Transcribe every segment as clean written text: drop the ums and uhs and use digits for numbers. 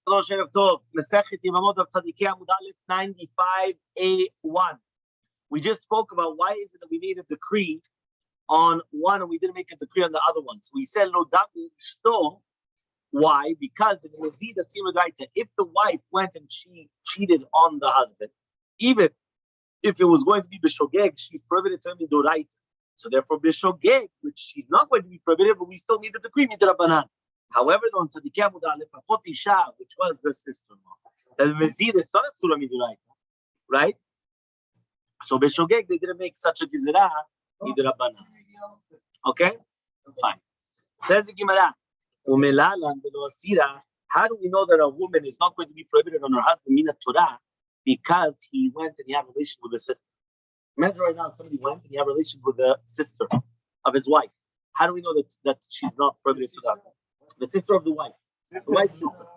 Masechet Yevamot Daf 95A1. We just spoke about why is it that we made a decree on one and we didn't make a decree on the other one. So we said lo dami ishto. Why? Because if the wife went and she cheated on the husband, even if it was going to be b'shogeg, she's prohibited to him in doraita. So therefore, b'shogeg, which she's not going to be prohibited, but we still need the decree midrabanan. However, on tzadikei amud aleph, achot isha, which was the sister-in-law, the mezid is not a tzura midoraita, right? So b'shogeg, they didn't make such a gizera midrabanan. Okay, fine. Says the Gemara, how do we know that a woman is not going to be prohibited on her husband mina Torah because he went and he had a relation with his sister? Imagine right now somebody went and he had a relation with the sister of his wife. How do we know that she's not prohibited to that? The sister of the wife, the wife's sister,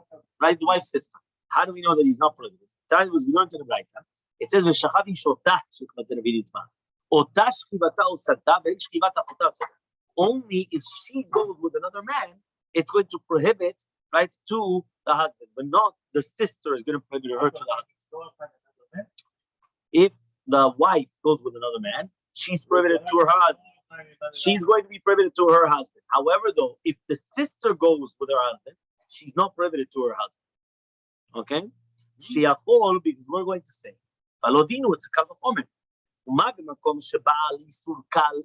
right? The wife's sister. How do we know that he's not prohibited? That was we learned in the Braita. It says only if she goes with another man, it's going to prohibit, right, to the husband, but not the sister is going to prohibit her to the husband. If the wife goes with another man, she's prohibited to her husband. She's going to be prohibited to her husband. However, though, if the sister goes with her husband, she's not prohibited to her husband. Okay? Shiachol, because we're going to say, Falodinu, it's a kavachomen.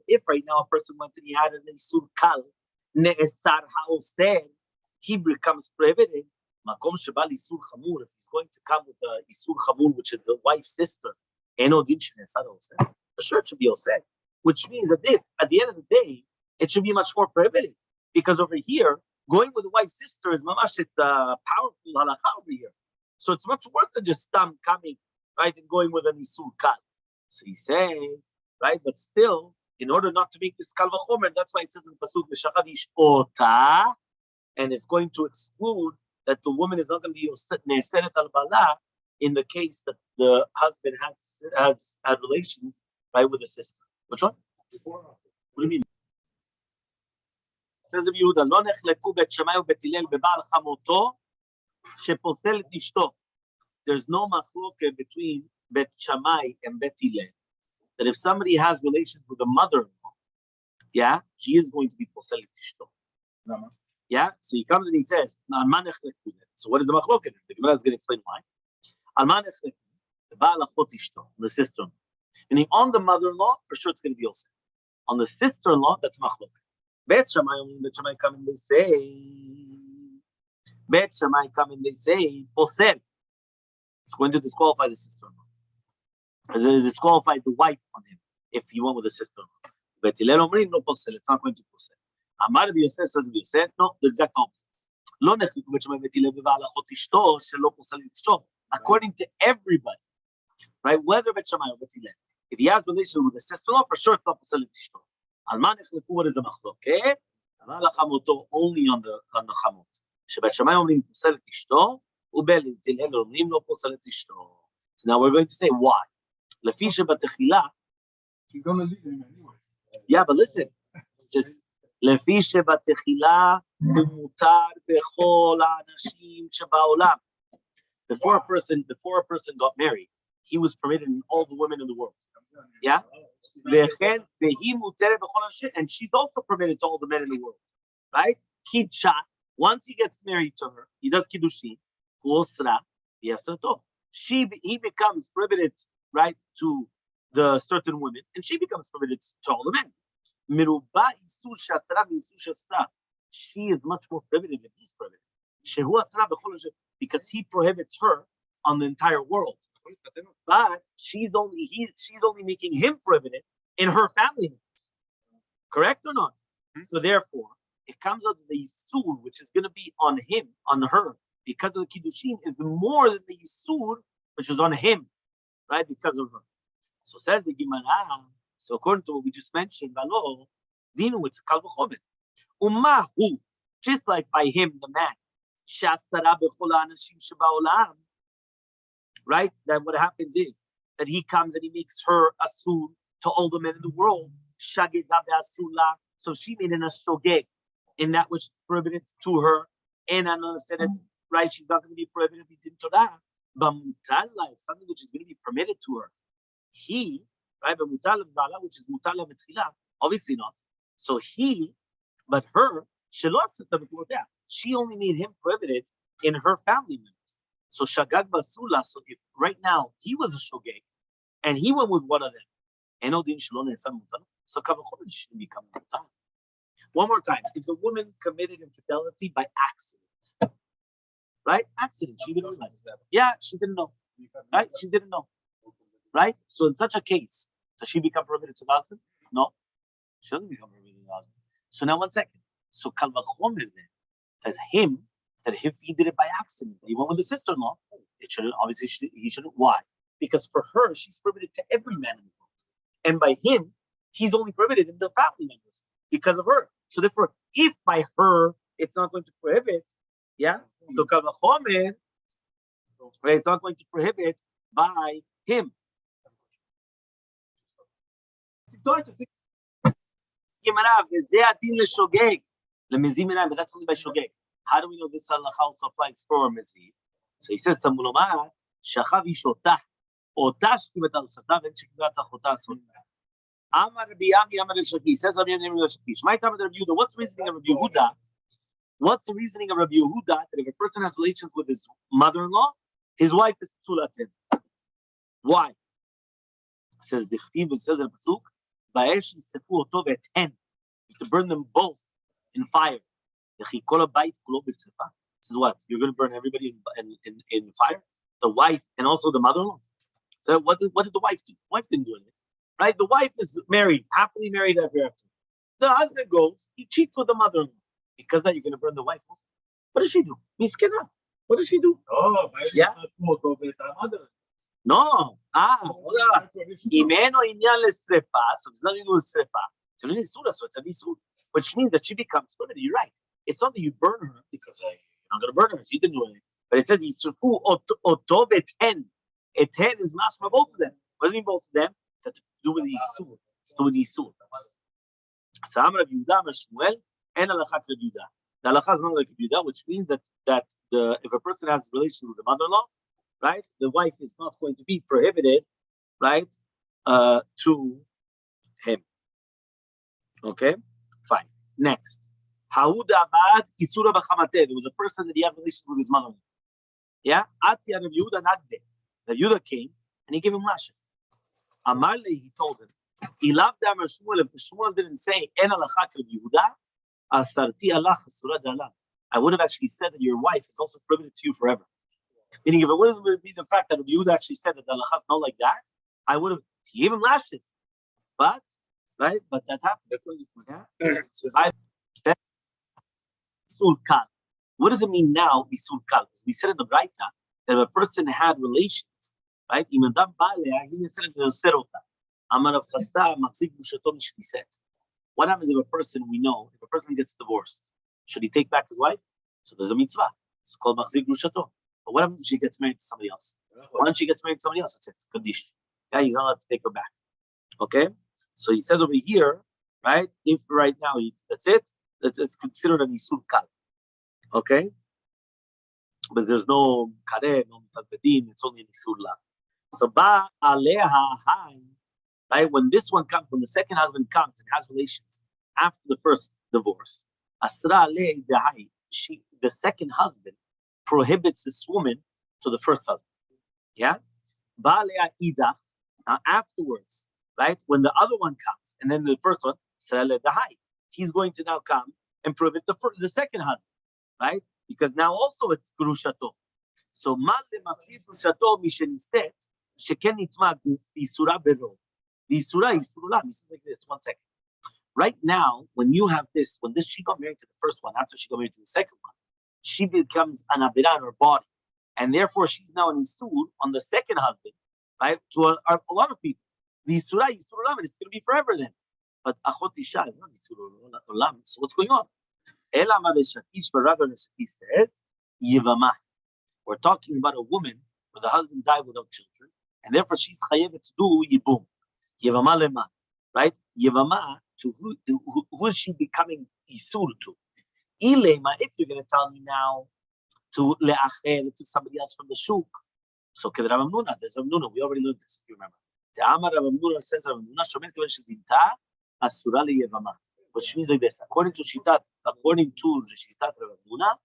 If right now a person went and he had an isur kal, ne'esar ha'oser, he becomes prohibited. Makom sheba isur chamur, if he's going to come with the isur chamur, which is the wife's sister, eno din she'esar ha'oser, for sure it should be oser. Which means that this, at the end of the day, it should be much more prohibited. Because over here, going with the wife's sister is mamash powerful halakha over here. So it's much worse than just coming, right, and going with an isur kal. So he says, right, but still, in order not to make this kal v'chomer, that's why it says in the pasuk v'shachad ish ota, and it's going to exclude that the woman is not going to be ne'eseret al bala in the case that the husband has had relations, right, with the sister. Which one? What do you mean? Says Rabbi Yehuda, lo nechleku bet Shammai u'bet Hillel beba'al chamoto sheposel et ishto. There's no machloket between Bet Shammai and Bet Hillel that if somebody has relations with a mother-in-law, yeah, he is going to be posel et ishto. Yeah, so he comes and he says, so what is the machloket? The Gemara is going to explain why. The sister-in-law. Meaning on the mother-in-law, for sure it's going to be also. On the sister-in-law, that's machloket. Bet Shammai come and they say, posel. It's going to disqualify the sister-in-law. Disqualify the wife on him if he went with the sister-in-law. Bet Hillel omrim no posel. It's not going to posel. Amar Rabbi Yosef says Rabbi Yosef, no, the exact opposite. Lo nechliku bet Shammai bet Hillel beba'al achot ishto shelo posel ishto. According to everybody, right? Whether Bet Shammai or Bet Hillel, if he has relation with the sister-in-law, for sure it's not posel ishto. Alman nechliku, what is the machloket? Aval chamoto only on the chamot. Shebet Shammai omrim posel ishto, ubel Hillel omrim no posel ishto. So now we're going to say why. Lefi shebatechila. He's going to leave him anyways. Yeah, but listen, it's just lefi shebatechila mutar bechol ha'anashim sheba'olam. Before a person got married, he was permitted in all the women in the world. Yeah? And she's also permitted to all the men in the world. Right? Kidsha, once he gets married to her, he does kiddushin, he becomes prohibited, right, to the certain women, and she becomes prohibited to all the men. She is much more prohibited than he's prohibited. Because he prohibits her on the entire world. But she's only making him prohibited in her family members. Correct or not? So therefore, it comes out that the Yisur, which is going to be on him, on her, because of the Kiddushin, is more than the Yisur, which is on him, right? Because of her. So says the Gemara, so according to what we just mentioned, Valo, Dinu, it's a Kal V'chomer. Umahu, just like by him, the man, right? That what happens is that he comes and he makes her asur to all the men in the world. So she made an astrogeg in that which prohibited to her, and another said it right? She's not going to be prohibited in Torah. But mutala, something which is going to be permitted to her, he, right? But mutala bala, which is mutala mitchila, obviously not. So he, but her, she only made him prohibited in her family members. So shagag basula. So if right now he was a shogeg, and he went with one of them, and odin shalom and some mutala, so kavachol shouldn't become mutala. One more time, if the woman committed infidelity by accident, right? Accident, she didn't know. Yeah, she didn't know. Right? She didn't know. Right? So in such a case, does she become prohibited to the husband? No. She doesn't become prohibited to the husband. So now 1 second. So kal vachomer then, that if he did it by accident, he went with the sister-in-law, it shouldn't, obviously he shouldn't. Why? Because for her, she's prohibited to every man in the world. And by him, he's only prohibited in the family members because of her. So therefore, if by her, it's not going to prohibit, yeah? So kal vachomer, right, it's not going to prohibit by him. It's going to fix but that's only by shogeg. How do we know this halacha also applies for Mezi? So he says, Tamuloma, Shachav Ishotah, Otash Kivatal and Shikata Hotas. Amar Biami Amar Shaki says, Rabbi Shakish. My time of Rabbi Yehuda, what's the reasoning of Rabbi Yehuda? What's the reasoning of Rabbi Yehuda that if a person has relations with his mother-in-law, his wife is Tulatim? Why? It says, the Chtiv says in the Pasuk, Baesh Sefu Otov et Hen, to burn them both in fire. This is what? You're going to burn everybody in fire? The wife and also the mother-in-law. So what did the wife do? The wife didn't do anything. Right? The wife is married, happily married ever after. The husband goes, he cheats with the mother-in-law. Because now you're going to burn the wife. What does she do? Miskena. What does she do? Oh, yeah. No. Imeno inyan lesrepa. So it's nothing to do with srepa. So it's a nisur. Which means that she becomes prohibited. You're right. It's not that you burn her because you're not going to burn her. She didn't do anything. But it says Yisrufu oto beten. Eten is mashma both of them. What does it mean both of them? That's to do with Yisur. To do with Yisur. So I'm Rabbi Yehuda, Shmuel, and Alachat Rabbi Yehuda. The Alachat is not like Rabbi Yehuda, which means that if a person has a relation with the mother-in-law, right, the wife is not going to be prohibited, right, to him. Okay, fine. Next. Ha'udabad Isura Bachamate. There was a person that he had relations with his mother. Yeah? Ati Rabbi Yehuda Nagde. Rabbi Yehuda came and he gave him lashes. Elmaleh, he told him, Ilav Damar Shmuel, if the Shmuel didn't say, En alachat Rabbi Yehuda, Asarti Allah Asura Dalam. I would have actually said that your wife is also prohibited to you forever. Meaning, if it wouldn't be the fact that Rabbi Yehuda actually said that the halakha is not like that, I would have, he gave him lashes. But, right? But that happened. Yeah? What does it mean now, bisul kal? We said in the Braita that if a person had relations, right? What happens if a person, we know, if a person gets divorced, should he take back his wife? So there's a mitzvah. It's called machzik grushato. But what happens if she gets married to somebody else? Once she gets married to somebody else, that's it. Kaddish. Yeah, he's not allowed to take her back. Okay? So he says over here, right? If right now that's it, it's considered an isur kal. Okay? But there's no kare, no mitabedin, it's only an isur la. So ba aleha hai, right? When this one comes, when the second husband comes and has relations after the first divorce, asra aleh dahai, the second husband prohibits this woman to the first husband. Yeah? Ba aleh ida, now afterwards, right? When the other one comes, and then the first one, asra aleh dahai, he's going to now come and prohibit the second husband, right? Because now also it's grushato. So mal lemafsi grushato misheniset sheken nitma isura bero. The isura isurula. This is like this. 1 second. Right now, when you have this, when she got married to the first one, after she got married to the second one, she becomes an avira in her body, and therefore she's now an isur on the second husband, right? To a lot of people, the isura isurulam, and it's going to be forever then. But achot isha is not isurulam. So what's going on? Elmaleh, but rather he says, Yevamos. We're talking about a woman where the husband died without children, and therefore she's chayevet to do yibum. Yevamos lema, right? Yevamos to who is she becoming isur to? Ilema, if you're going to tell me now to le'achel, to somebody else from the shuk. So Ked Rav Amnuna, there's Rav Amnuna, we already learned this, if you remember. The Amar Rav Amnuna says Rav Amnuna, Shomer Keven Shezinta, Asura le'Yevama. Which means like this, according to the Shitat Rav Amnuna,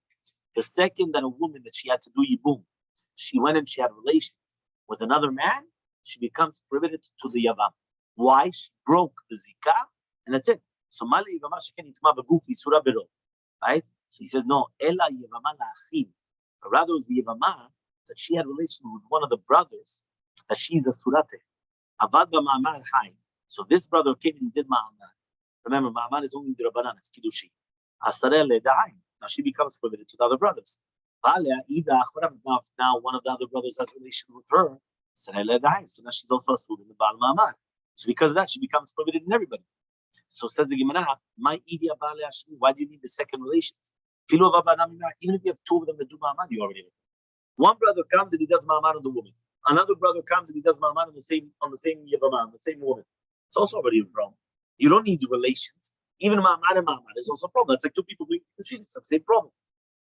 the second that a woman that she had to do Yibum, she went and she had relations with another man, she becomes prohibited to the Yavam. Why? She broke the Zikah, and that's it. So Mali Yevama Sheken Itma Bagufi Surah Bero. Right? So he says, no, Ella Yevama La'achim. But rather it was the Yevama that she had relations with one of the brothers, that she's a Surate. Avad Ba'ma'amar Haim. So this brother came and he did Ma'amar. Remember, Ma'amar is only the Rabbanan, it's Kiddushi. Asareh Le'dahaim. Now she becomes prohibited to the other brothers. Now one of the other brothers has relation with her. So now she's also a student in the Baal Ma'amar. So because of that, she becomes prohibited in everybody. So says the Gemara, why do you need the second relations? Even if you have two of them that do Ma'amar, you already have. One brother comes and he does Ma'amar on the woman. Another brother comes and he does Ma'amar on the same Yevamah, on the same woman. It's also already a problem. You don't need relations. Even Ma'amar and Ma'amar is also a problem. It's like two people doing machine. It's the same problem.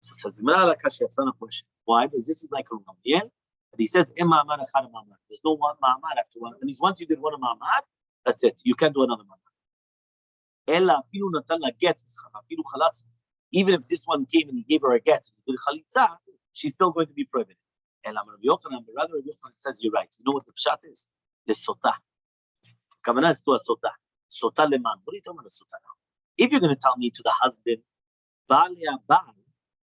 So says the Gemara, it's not a question. Why? Because this is like a Oziel. But he says, there's no one Ma'amar after one. And once you did one Ma'amar, that's it. You can't do another Ma'amar. Even if this one came and he gave her a get, and he did chalitza, she's still going to be prohibited. But rather, Rabbi Yochanan says you're right. You know what the pshat is? The sotah. Kavanah is to a sotah. Sotah leman. What are you talking about, sotah now? If you're going to tell me to the husband, Baal,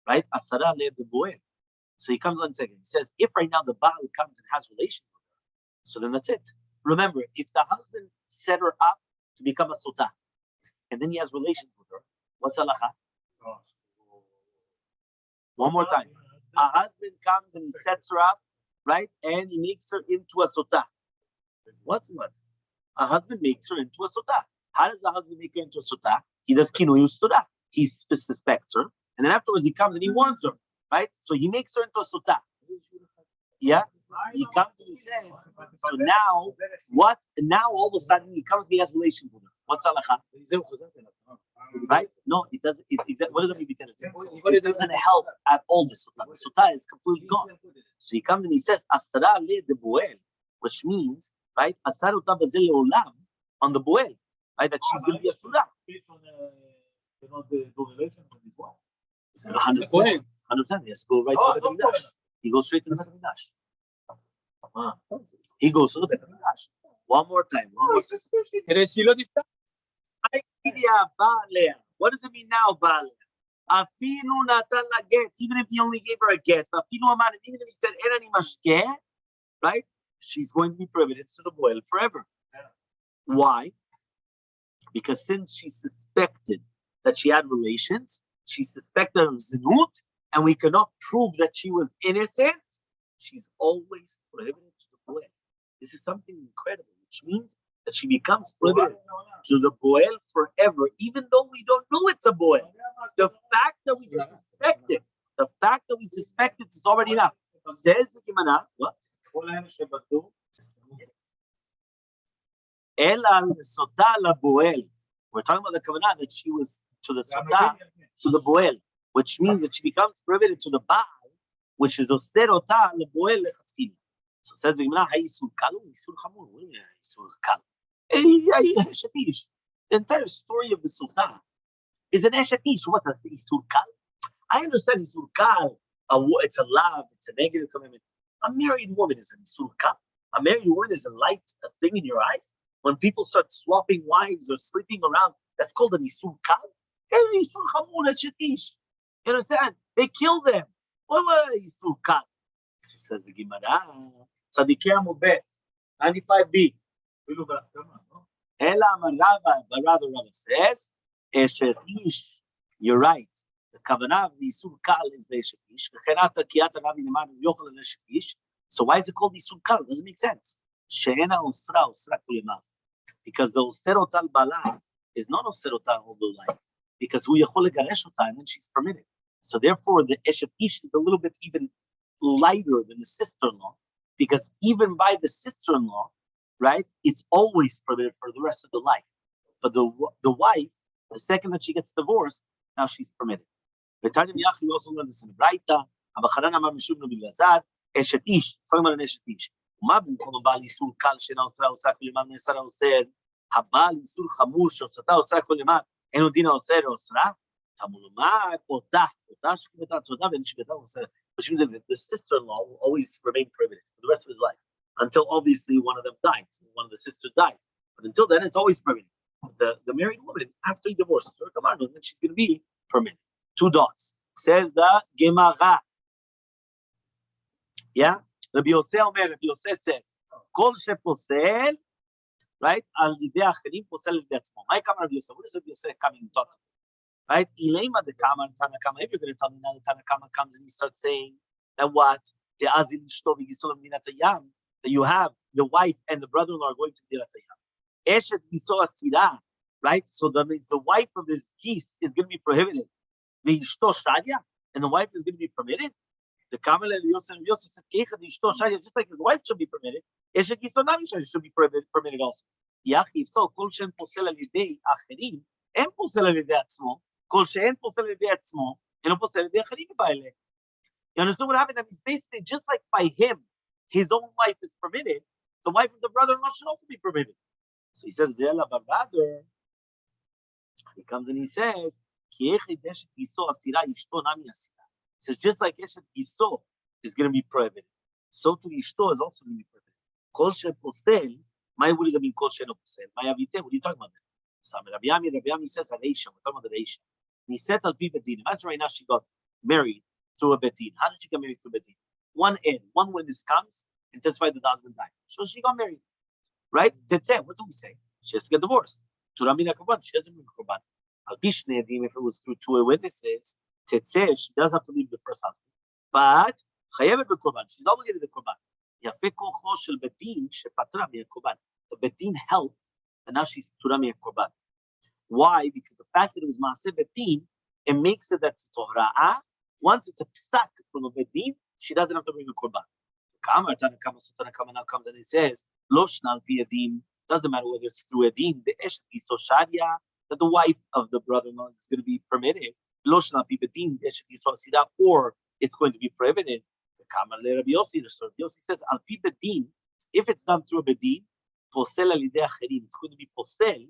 right? Asara le de boel. So he comes on second. He says, if right now the Baal comes and has relations with her, so then that's it. Remember, if the husband set her up to become a sotah, and then he has relations with her, what's halacha? One more time. A husband comes and he sets her up, right? And he makes her into a sotah. What? A husband makes her into a sotah. How does the husband make her into a sotah? He does kinui sotah. He suspects her. And then afterwards he comes and he warns her, right? So he makes her into a sotah. Yeah? He comes and he says, so now, what? Now all of a sudden he comes and he has relations with her. What's halacha? Right? No, it doesn't. What does it mean? It doesn't help at all. The sotah is completely gone. So he comes and he says, "Asara le de boel," which means, right, "Asar uta bazel leolam" on the boel, right? That she's going to be a surah. 100%. 100%. He has to go right to the Mikdash. He goes straight to the Mikdash. He goes to the Mikdash. One more time. What does it mean now, Baal? Even if he only gave her a get, even if he said Erani Mashke, right? She's going to be prohibited to the boil forever. Why? Because since she suspected that she had relations, she suspected of zinut, and we cannot prove that she was innocent, she's always prohibited to the boil. This is something incredible, which means that she becomes prohibited to the boil forever, even though we don't know it's a boil. The fact that we suspect it, is already enough. Says the Gemara, what? We're talking about the kavanah that she was to the sotah, to the boel, which means that she becomes prohibited to the baal, which is oser ota leboel lechatchila. So says the Gemara, hayisur kalu, yisur chamur. What do you mean yisur kal? The entire story of the sultan is an eshetish. What is yisur kal? I understand yisur kal. It's a love. It's a negative commitment. A married woman is a yisur kal. A married woman is a light, a thing in your eyes. When people start swapping wives or sleeping around, that's called an yisur kal. Yisur chamur eshetish. You understand? They kill them. What was yisur kal? She says the Gemara. Tzadikei Amud Bet 95b. Ela Marava, but rather Rava says, Eshetish. You're right. The kavanah of the Yisur Kal is the Eshetish. So why is it called Yisur Kal? It doesn't make sense. She'ena Osra Kulemav. Because the Oserot al Bala is not Oserot all the life. Because who Yachol Garesh Ota, and then she's permitted. So therefore, the Eshetish is a little bit even lighter than the sister-in-law. Because even by the sister-in-law, right, it's always permitted for the rest of the life. But the wife, the second that she gets divorced, now she's permitted. We also learn this in Braita. המחנן אמר משום רבי אלעזר, אשת איש, לפעמים על אשת איש. ומה במקום הבעל איסור קל שאינה עושה כל ימה נאסר האוסר, הבעל איסור חמור שעושתה עושה כל ימה, אין עוד דין האוסר האוסרה? תאמרו לומר, אותה שכבתה צודה ואין שכבתה אוסר. The sister-in-law will always remain prohibited for the rest of his life, until obviously one of them dies, one of the sisters dies. But until then, it's always permitted. The married woman, after he divorces her, come on, then she's going to be permitted. 2 dots. Says the Gemara. Yeah? Rabbi Yosef said, Kol sheposel, right? Al yidei acherim posel al yidei atzmo. My Rabbi Yosef. What is Rabbi Yosef coming and talking? Right? Ilema the Kama, Tanakama. If you're going to tell me now the Tanakama comes and he starts saying that what? That you have the wife and the brother-in-law are going to Dirat Hayam. Eshet Biso Asira, right? So that means the wife of this geese is going to be prohibited. The Ishto Shadia, and the wife is going to be permitted. The Kamal and Yosef said, just like his wife should be permitted, Eshet Biso Nami should be permitted also. Yachi, so Kol Shem Posel Al Yidei Acherim, En Posel Al Yidei Atzmo, Kol She'en Posel Al Yidei Atzmo, En Posel Al Yidei Acherim Ba'aleh. You understand what happened? That means basically just like by him, his own wife is permitted, the wife of the brother-in-law should also be permitted. So he says, but rather, he comes and he says, he says, just like Eshet Giso is going to be prohibited, so to Ishto is also going to be prohibited. Kol she posel, what does it mean, Kol she no posel? What are you talking about there? So Rabbi Yomi says, Reisha, we're talking about the Reisha. He said, Imagine right now she got married through a bedin. How did she get married through a bedin? One witness comes and testifies that the husband died. So she got married, right? That's it. What do we say? She has to get divorced. To Ramina Korban, she doesn't bring Korban. If it was through 2 witnesses, Tetzeh, she does have to leave the first husband. But Chayevet Korban, she's obligated to Korban. Yafe kocho shel bedin shepatra mi'Korban. The bedin helped, and now she's Tura mi'Korban. Why? Because the fact that it was Maaseh bedin, it makes it that's Tohra'ah. Once it's a psak from a bedin, she doesn't have to bring a korban. Tanakama now comes and he says, Lo shnal pi edim, doesn't matter whether it's through edim, the eshet yiso shadia, that the wife of the brother-in-law is going to be permitted. Lo shnal pi bedin, the eshet yiso asida, or it's going to be prohibited. The Kama le Rabbi Yossi, the Rabbi Yossi says, al pi bedin, if it's done through a bedin, posel al yidei acherim, it's going to be posel,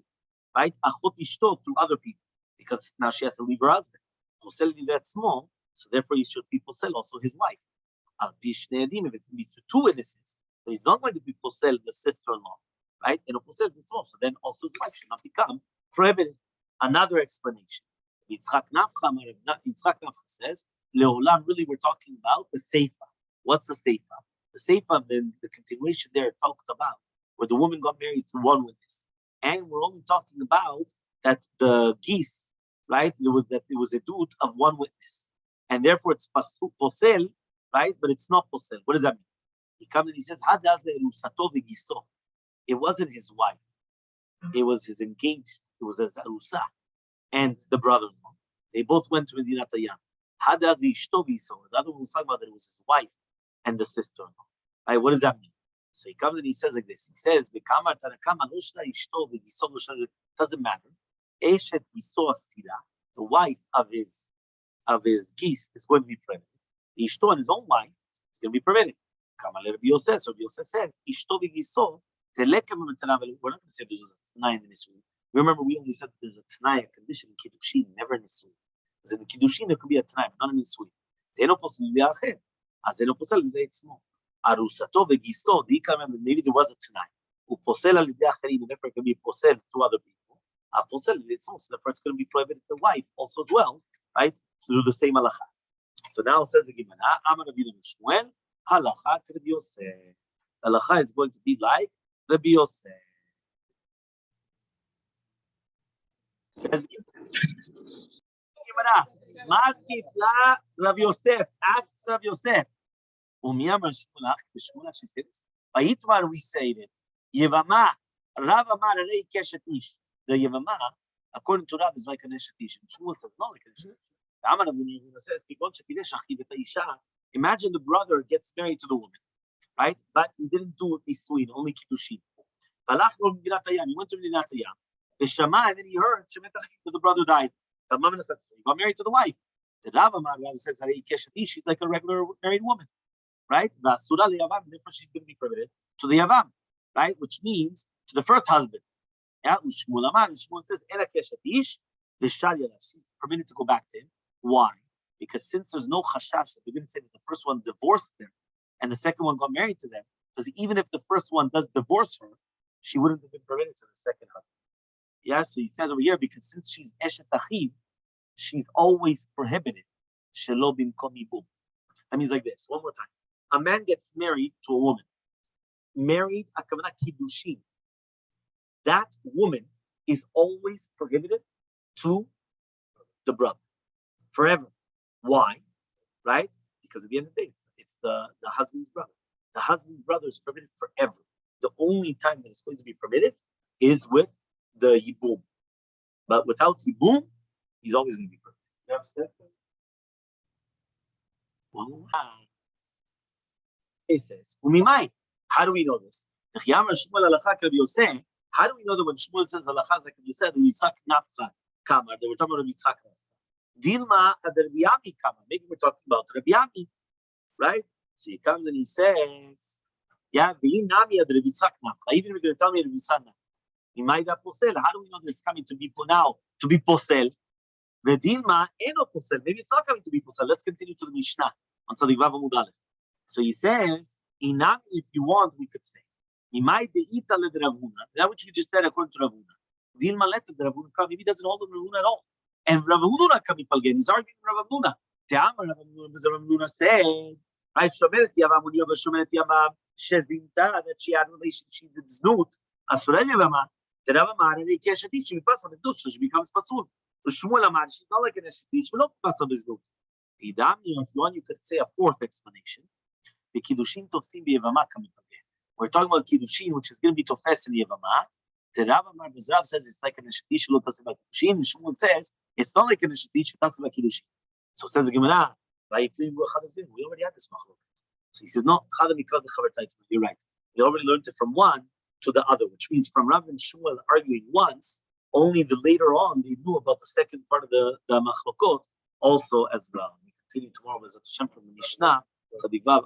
right? Achot ishto, through other people, because now she has to leave her husband. Posel al yidei atzmo, so therefore, he should be posel also his wife. If it's going to be to 2 witnesses, so he's not going to be posel the sister-in-law, right? And posel the so then also his wife should not become prohibited. Another explanation. Yitzchak Nafcha says, Leolam, really we're talking about the Seifa. What's the Seifa? The Seifa, the continuation there talked about where the woman got married to 1 witness. And we're only talking about that the geese, right? It was a dude of 1 witness. And therefore it's posel, right? But it's not posel. What does that mean? He comes and he says, it wasn't his wife. It was his engaged. It was his arusa and the brother-in-law. They both went to Medirat Hayam. The other one was talking about that it was his wife and the sister-in-law. Right? What does that mean? So he comes and he says like this. He says, doesn't matter. The wife of his geese is going to be prohibited. The Ishto and his own wife is going to be prohibited. Rabbi Yosef says, Ishto v'giso, we're not going to say there's a Tanai in the Nisuin. Remember, we only said there's a Tanai, a condition in Kiddushin, never in Nisuin. Because in the Kiddushin, there could be a Tanai, but not in Nisuin. Te'eno posel v'yacheh, as eno posel v'yacheh tzmo. Arusato v'giso, maybe there was a Tanai. U'posel al-yidei acherim, and therefore it can be posel to other people. Aposel v'yacheh, so therefore it's going to be prohibited the wife also as well, right? To do the same halacha. So now it says the Gemara, Amar Rabbi Shmuel, halacha Rabbi Yosef. Halacha is going to be like Rabbi Yosef. Says Gemara, Makifla Rabbi Yosef. Asks Rabbi Yosef. Umiyamar Shmuelach, the Shmuelach she says, Vayitmar we say it. Yevama, Rav Amar Rei Keshet Ish. The Yevama, according to Rav, is like an Eshet Ish. Shmuel says not like an Eshet Ish. Imagine the brother gets married to the woman, right? But he didn't do Nisuin, only Kiddushin. He went to Medirat Hayam. And then he heard that the brother died. He got married to the wife. The Rav says, she's like a regular married woman, right? Therefore, she's going to be permitted to the Yavam, right? Which means to the first husband. Yeah, Shmuel says, she's permitted to go back to him. Why? Because since there's no chashash that they're going to say that the first one divorced them and the second one got married to them, because even if the first one does divorce her, she wouldn't have been permitted to the second husband. Yeah, so he says over here, because since she's eshet achiv, she's always prohibited. Shelo bimkom yibum. That means like this. One more time. A man gets married to a woman. Married, akavana kiddushin. That woman is always prohibited to the brother. Forever. Why? Right? Because at the end of the day, it's the husband's brother. The husband's brother is permitted forever. The only time that it's going to be permitted is with the yibum. But without yibum, he's always going to be permitted. You understand? He says, how do we know this? How do we know that when Shmuel says halacha, like you said, Yitzchak nafcha kamar, they were talking about Yitzchak nafcha. Dilma ad Rabbi Yami kamar. Maybe we're talking about Rabbi Yami, right? So he comes and he says, yeah, even if you're going to tell me Rabbi Yitzchak nafcha, how do we know that it's coming to be now, to be posel? The Dilma eno posel. Maybe it's not coming to be posel. Let's continue to the Mishnah on Sadik Vav Amud Aleph. So he says, Inami, if you want, we could say, that which we just said according to Ravuna. Dilma let the Ravuna come. Maybe he doesn't hold the Ravuna at all. And Ravuna come palgen. He's arguing Ravuna. Ravuna said, I shomeret yavam uniya v'shomeret yavam shezinta that she had relationship with znut. Asurel yavama. The Rav Amar and he keshati she passes the dush. She becomes pasul. The Shmuel Amar she's not like an eshati. She will not pass on the znut. Idami, if you want, you could say a fourth explanation. The kiddushin tofsim b'yevama coming again. We're talking about kiddushin, which is going to be tofes in yevama. The Rav Amar Rav says it's like an eshati shelo tofsim b'kiddushin. And Shmuel says it's not like an eshati shelo tofsim b'kiddushin. So says the Gemara, we already had this machlok. So he says no, you're right. We already learned it from one to the other, which means from Rav and Shmuel arguing once, only the later on they knew about the second part of the machlokot also as well. We continue tomorrow with Hashem from the Mishnah. Sadik Vav.